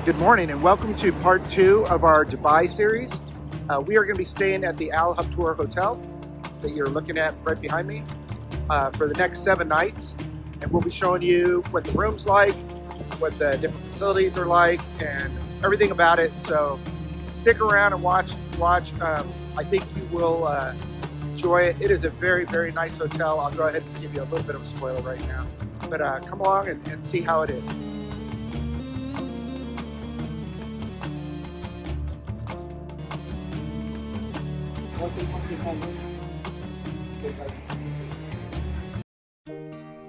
Good morning and welcome to part 2 of our Dubai series. We are going to be staying at the Habtoor Hotel that you're looking at right behind me for the next 7 nights. And we'll be showing you what the room's like, what the different facilities are like, and everything about it. So stick around and watch. I think you will enjoy it. It is a very, very nice hotel. I'll go ahead and give you a little bit of a spoiler right now. But come along and see how it is.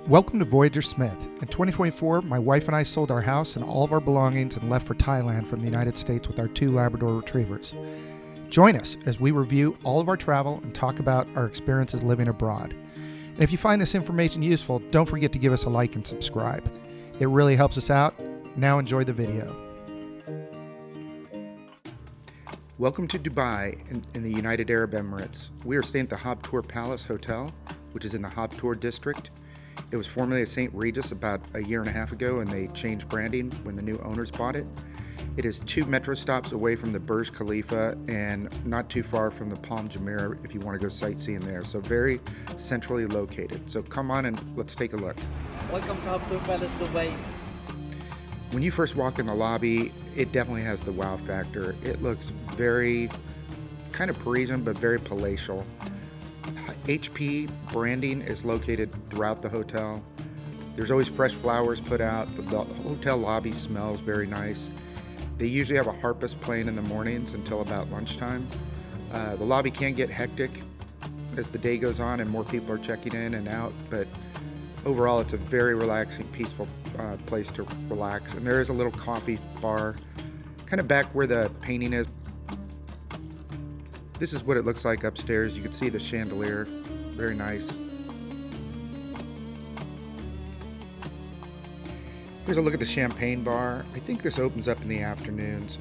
Welcome to Voyager Smith. In 2024, my wife and I sold our house and all of our belongings and left for Thailand from the United States with our 2 Labrador retrievers. Join us as we review all of our travel and talk about our experiences living abroad. And if you find this information useful, don't forget to give us a like and subscribe. It really helps us out. Now enjoy the video. Welcome to Dubai in the United Arab Emirates. We are staying at the Habtoor Palace Hotel, which is in the Habtoor district. It was formerly a St. Regis about a year and a half ago, and they changed branding when the new owners bought it. It is 2 metro stops away from the Burj Khalifa and not too far from the Palm Jumeirah if you want to go sightseeing there. So very centrally located. So come on and let's take a look. Welcome to Habtoor Palace, Dubai. When you first walk in the lobby, it definitely has the wow factor. It looks very kind of Parisian, but very palatial. HP branding is located throughout the hotel. There's always fresh flowers put out. The hotel lobby smells very nice. They usually have a harpist playing in the mornings until about lunchtime. The lobby can get hectic as the day goes on and more people are checking in and out, but overall it's a very relaxing, peaceful place to relax. And there is a little coffee bar kind of back where the painting is. This is what it looks like upstairs. You can see the chandelier, very nice. Here's a look at the champagne bar. I think this opens up in the afternoons.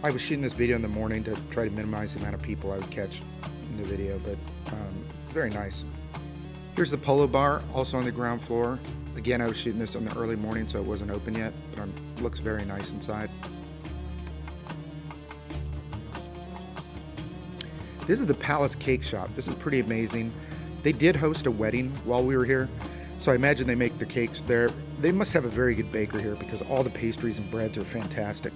I was shooting this video in the morning to try to minimize the amount of people I would catch in the video, but very nice. Here's the polo bar, also on the ground floor. Again, I was shooting this in the early morning, so it wasn't open yet, but it looks very nice inside. This is the Palace Cake Shop. This is pretty amazing. They did host a wedding while we were here, so I imagine they make the cakes there. They must have a very good baker here because all the pastries and breads are fantastic.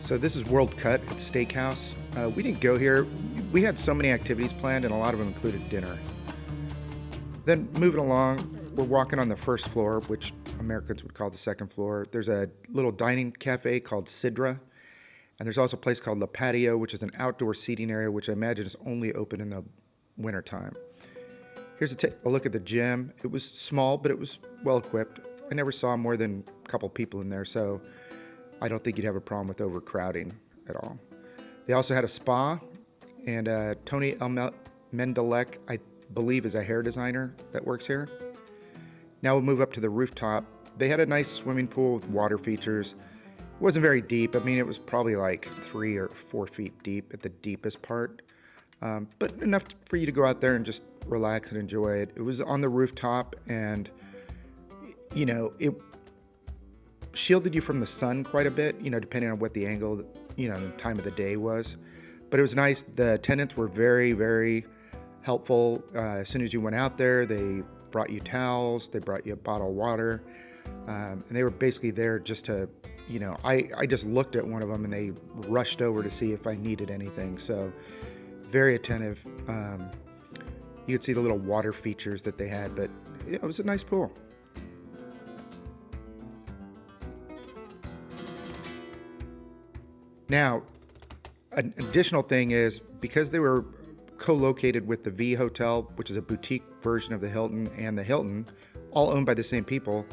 So this is World Cut. It's steakhouse. We didn't go here. We had so many activities planned and a lot of them included dinner. Then moving along, we're walking on the first floor, which Americans would call the second floor. There's a little dining cafe called Sidra. And there's also a place called La Patio, which is an outdoor seating area, which I imagine is only open in the wintertime. Here's a look at the gym. It was small, but it was well equipped. I never saw more than a couple people in there, so I don't think you'd have a problem with overcrowding at all. They also had a spa, and Tony Mendelek, I believe, is a hair designer that works here. Now we'll move up to the rooftop. They had a nice swimming pool with water features. It wasn't very deep. I mean, it was probably like 3 or 4 feet deep at the deepest part, but enough for you to go out there and just relax and enjoy it. It was on the rooftop, and you know, it shielded you from the sun quite a bit, you know, depending on what the angle, the time of the day was. But it was nice. The attendants were very, very helpful. As soon as you went out there, they brought you towels, they brought you a bottle of water, and they were basically there just to, I just looked at one of them and they rushed over to see if I needed anything. So very attentive. You could see the little water features that they had, but it was a nice pool. Now, an additional thing is, because they were co-located with the V Hotel, which is a boutique version of the Hilton, and the Hilton, all owned by the same people,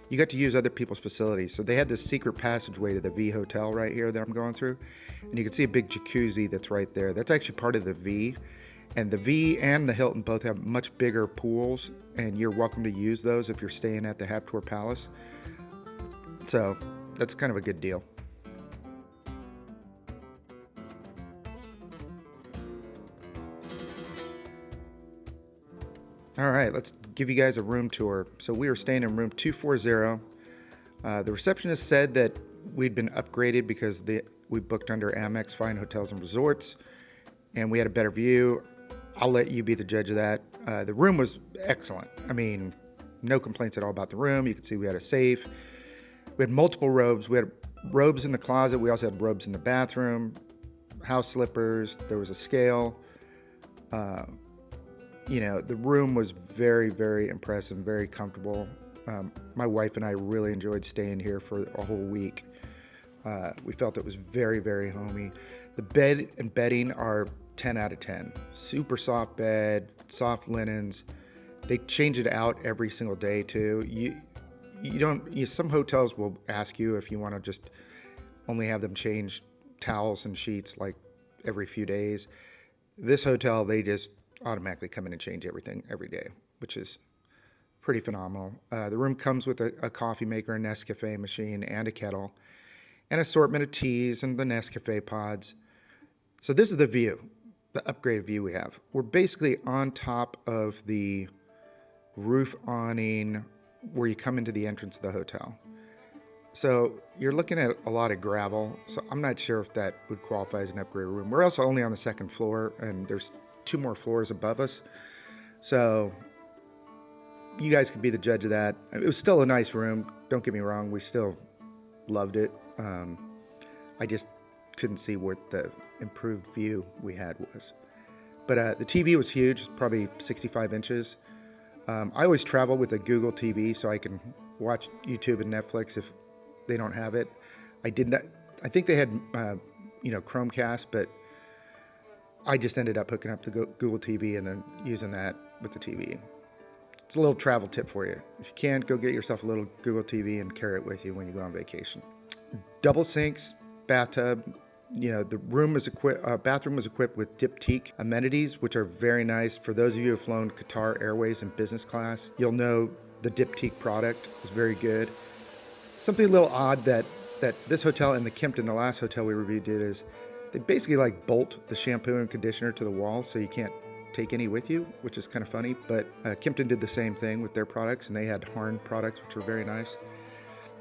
you got to use other people's facilities. So they had this secret passageway to the V Hotel right here that I'm going through. And you can see a big jacuzzi that's right there. That's actually part of the V. And the V and the Hilton both have much bigger pools, and you're welcome to use those if you're staying at the Habtoor Palace. So that's kind of a good deal. All right, let's give you guys a room tour. So we are staying in room 240. The receptionist said that we'd been upgraded because we booked under Amex Fine Hotels and Resorts, and we had a better view. I'll let you be the judge of that. The room was excellent. I mean, no complaints at all about the room. You could see we had a safe. We had multiple robes. We had robes in the closet. We also had robes in the bathroom, house slippers. There was a scale. The room was very, very impressive, very comfortable. My wife and I really enjoyed staying here for a whole week. We felt it was very, very homey. The bed and bedding are 10 out of 10. Super soft bed, soft linens. They change it out every single day too. Some hotels will ask you if you want to just only have them change towels and sheets like every few days. This hotel, they just automatically come in and change everything every day, which is pretty phenomenal. The room comes with a coffee maker, a Nescafe machine, and a kettle, an assortment of teas and the Nescafe pods. So this is the view, the upgraded view we have. We're basically on top of the roof awning where you come into the entrance of the hotel. So you're looking at a lot of gravel, so I'm not sure if that would qualify as an upgraded room. We're also only on the second floor, and there's 2 more floors above us. So you guys can be the judge of that. It was still a nice room. Don't get me wrong. We still loved it. I just couldn't see what the improved view we had was. But the TV was huge, probably 65 inches. I always travel with a Google TV so I can watch YouTube and Netflix if they don't have it. I think they had, Chromecast, but I just ended up hooking up the Google TV and then using that with the TV. It's a little travel tip for you. If you can, go get yourself a little Google TV and carry it with you when you go on vacation. Double sinks, bathtub. The bathroom was equipped with Diptyque amenities, which are very nice. For those of you who have flown Qatar Airways in business class, you'll know the Diptyque product is very good. Something a little odd that this hotel and the Kimpton, the last hotel we reviewed, did is they basically bolt the shampoo and conditioner to the wall so you can't take any with you, which is kind of funny. But Kimpton did the same thing with their products, and they had Harn products, which were very nice.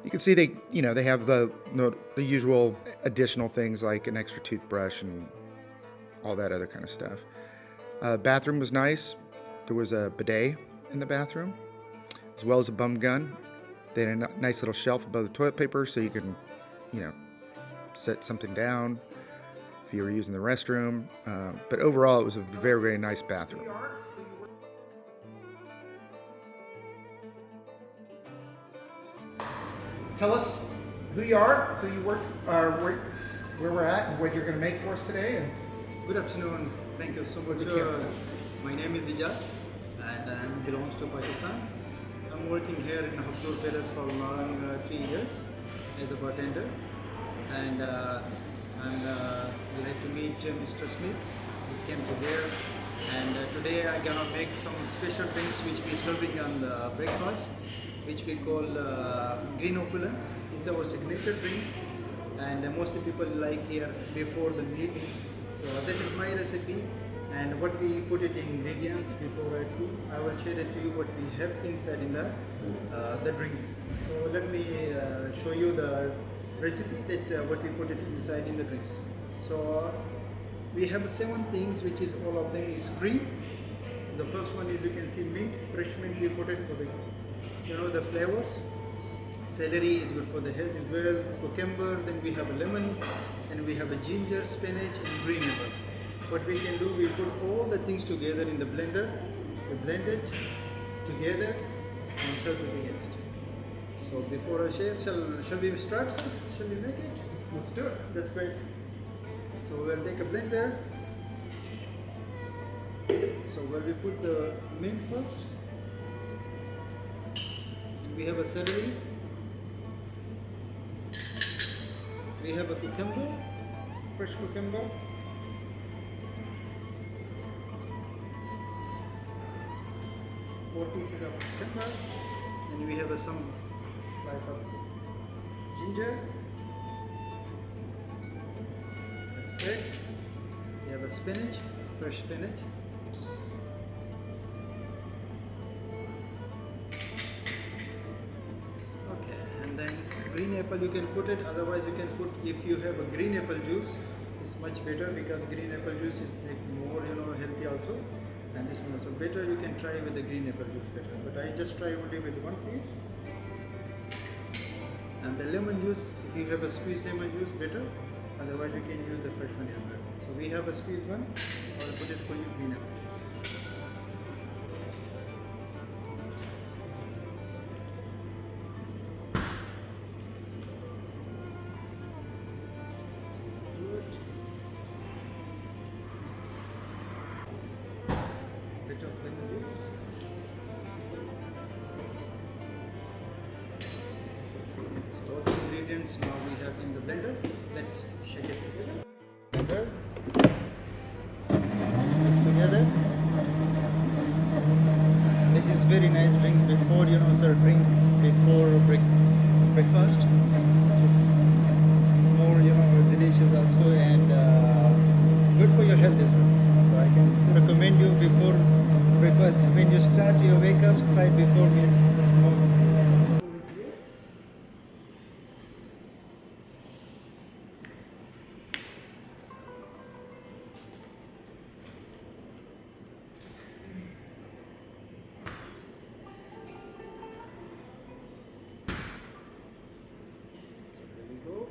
You can see they have the usual additional things like an extra toothbrush and all that other kind of stuff. Bathroom was nice. There was a bidet in the bathroom, as well as a bum gun. They had a nice little shelf above the toilet paper so you can, set something down if you were using the restroom. But overall, it was a very, very nice bathroom. Tell us who you are, who you work, where we're at, and what you're going to make for us today. And good afternoon. Thank you so much. My name is Regis, and I belongs to Pakistan. I'm working here in Habtoor Palace for long 3 years as a bartender, and I'm glad to meet Mr. Smith. He came to here, and today I'm gonna make some special drinks which we're serving on the breakfast, which we call green opulence. It's our signature drinks, and mostly people like here before the meeting. So this is my recipe, and what we put it in ingredients before I do. I will share it to you what we have inside in the drinks. So let me show you the recipe that what we put it inside in the drinks. So we have 7 things, which is all of them is green. The first one is, you can see, mint, fresh mint. We put it for the flavors. Celery is good for the health as well. Cucumber, then we have a lemon, and we have a ginger, spinach, and green apple. What we can do, we put all the things together in the blender. We blend it together and serve to the guest. So before I share, shall we start, sir? Shall we make it? let's do it. That's great. So we'll take a blender. So where we put the mint first. And we have a celery. We have a cucumber, fresh cucumber. 4 pieces of cucumber. And we have some slice of ginger. That's great. We have a spinach, fresh spinach. Okay, and then apple you can put it, otherwise you can put, if you have a green apple juice, it's much better because green apple juice is like more, you know, healthy also, and this one also better. You can try with the green apple juice better, but I just try only with one piece. And the lemon juice, if you have a squeezed lemon juice, better, otherwise you can use the fresh one as well. So we have a squeezed one, I'll put it for you, green apple juice. Bit of lemon juice. So all the ingredients now we have in the blender. Let's shake it together. Blender. Mix together. This is very nice drinks before, you know, sir, drink before breakfast. Which is more, you know, delicious also, and good for your health as well. So I can recommend you before breakfast, when you start your wake up, try before this morning. So there we go.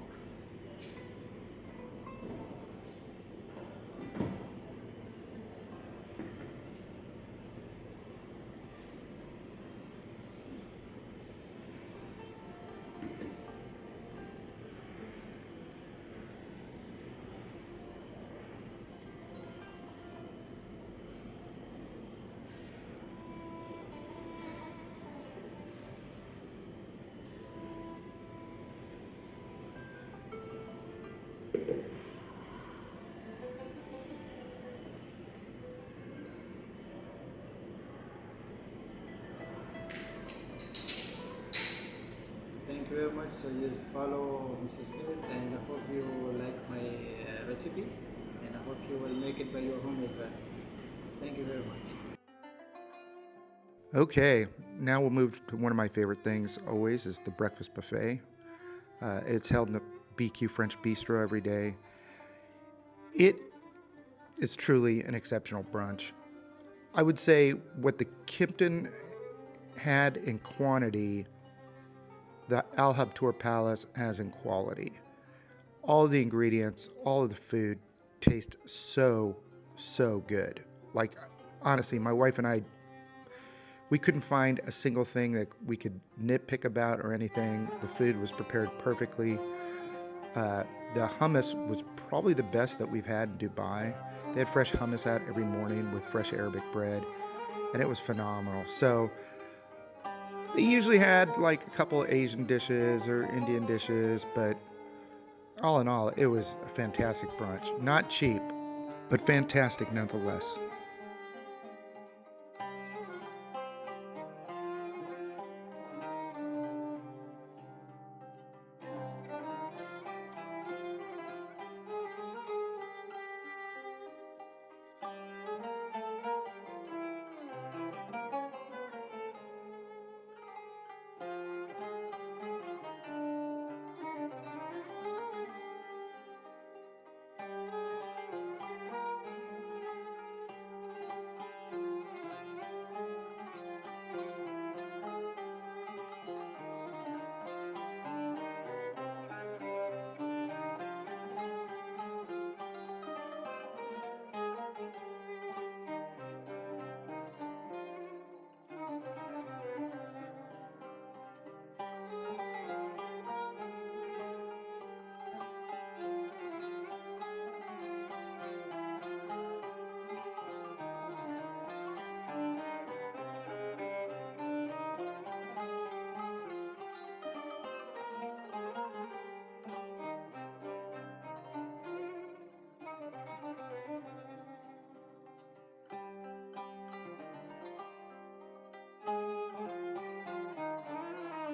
Thank you very much. So just follow Mrs. Smith, and I hope you like my recipe, and I hope you will make it by your home as well. Thank you very much. Okay, now we'll move to one of my favorite things always is the breakfast buffet. It's held in the BQ French Bistro every day. It is truly an exceptional brunch. I would say what the Kimpton had in quantity, the Habtoor Palace has in quality. All of the ingredients, all of the food taste so good. Like, honestly, my wife and I, we couldn't find a single thing that we could nitpick about or anything. The food was prepared perfectly. The hummus was probably the best that we've had in Dubai. They had fresh hummus out every morning with fresh Arabic bread, and it was phenomenal. So they usually had like a couple of Asian dishes or Indian dishes, but all in all, it was a fantastic brunch. Not cheap, but fantastic nonetheless.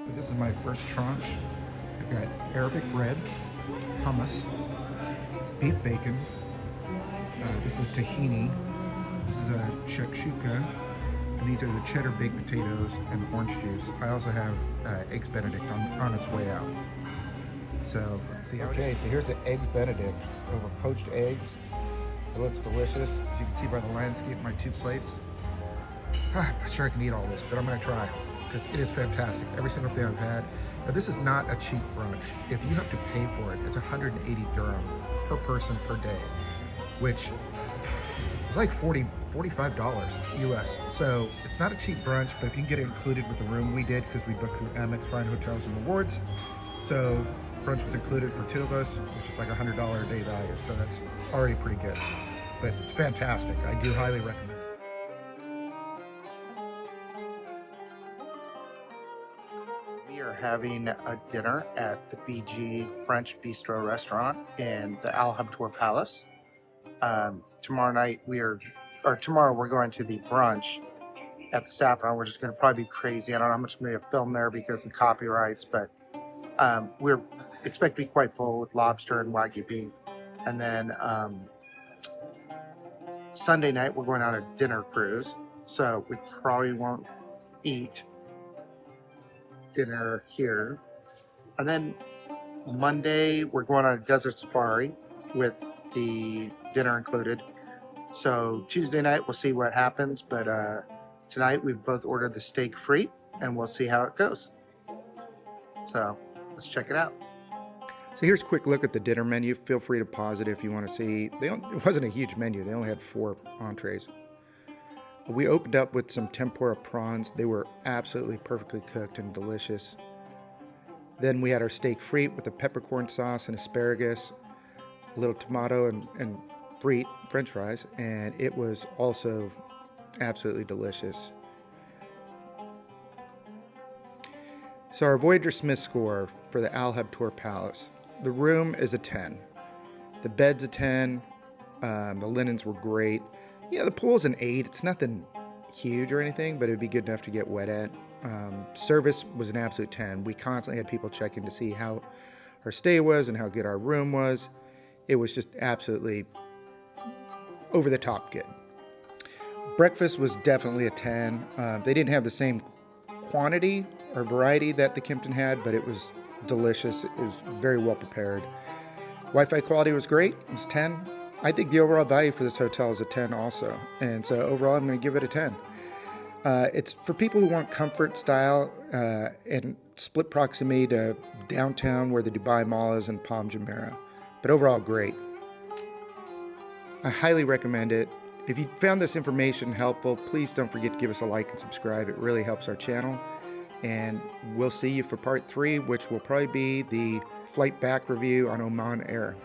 So this is my first tranche. I've got Arabic bread, hummus, beef bacon. This is tahini. This is a shakshuka. And these are the cheddar baked potatoes and orange juice. I also have eggs Benedict on its way out. So let's see. Okay, so here's the egg Benedict over poached eggs. It looks delicious. As you can see by the landscape, my 2 plates. I'm not sure I can eat all this, but I'm gonna try because it is fantastic. Every single thing I've had. Now this is not a cheap brunch. If you have to pay for it, it's 180 dirham per person per day, which is like $45 US. So it's not a cheap brunch, but if you can get it included with the room we did, because we booked through Amex Fine Hotels and Rewards. So brunch was included for 2 of us, which is like $100 a day value. So that's already pretty good, but it's fantastic. I do highly recommend it. We are having a dinner at the BG French Bistro restaurant in the Habtoor Palace. Tomorrow we're going to the brunch at the Saffron, which is going to probably be crazy. I don't know how much we have filmed there because of the copyrights, but we're expect to be quite full with lobster and Wagyu beef. And then Sunday night we're going on a dinner cruise, so we probably won't eat dinner here. And then Monday we're going on a desert safari with the dinner included. So Tuesday night we'll see what happens, but tonight we've both ordered the steak free and we'll see how it goes. So let's check it out. So here's a quick look at the dinner menu. Feel free to pause it if you want to see. It wasn't a huge menu. They only had 4 entrees. We opened up with some tempura prawns. They were absolutely perfectly cooked and delicious. Then we had our steak frite with a peppercorn sauce and asparagus, a little tomato and frite, French fries, and it was also absolutely delicious. So our Voyager Smith score for the Habtoor Palace. The room is a 10. The bed's a 10. The linens were great. Yeah, the pool's an 8. It's nothing huge or anything, but it'd be good enough to get wet at. Service was an absolute 10. We constantly had people checking to see how our stay was and how good our room was. It was just absolutely over the top good. Breakfast was definitely a 10. They didn't have the same quantity or variety that the Kimpton had, but it was delicious. It was very well prepared. Wi-Fi quality was great. It was 10. I think the overall value for this hotel is a 10 also. And so overall, I'm going to give it a 10. It's for people who want comfort, style, and split proximity to downtown where the Dubai Mall is in Palm Jumeirah. But overall, great. I highly recommend it. If you found this information helpful, please don't forget to give us a like and subscribe. It really helps our channel. And we'll see you for part 3, which will probably be the flight back review on Oman Air.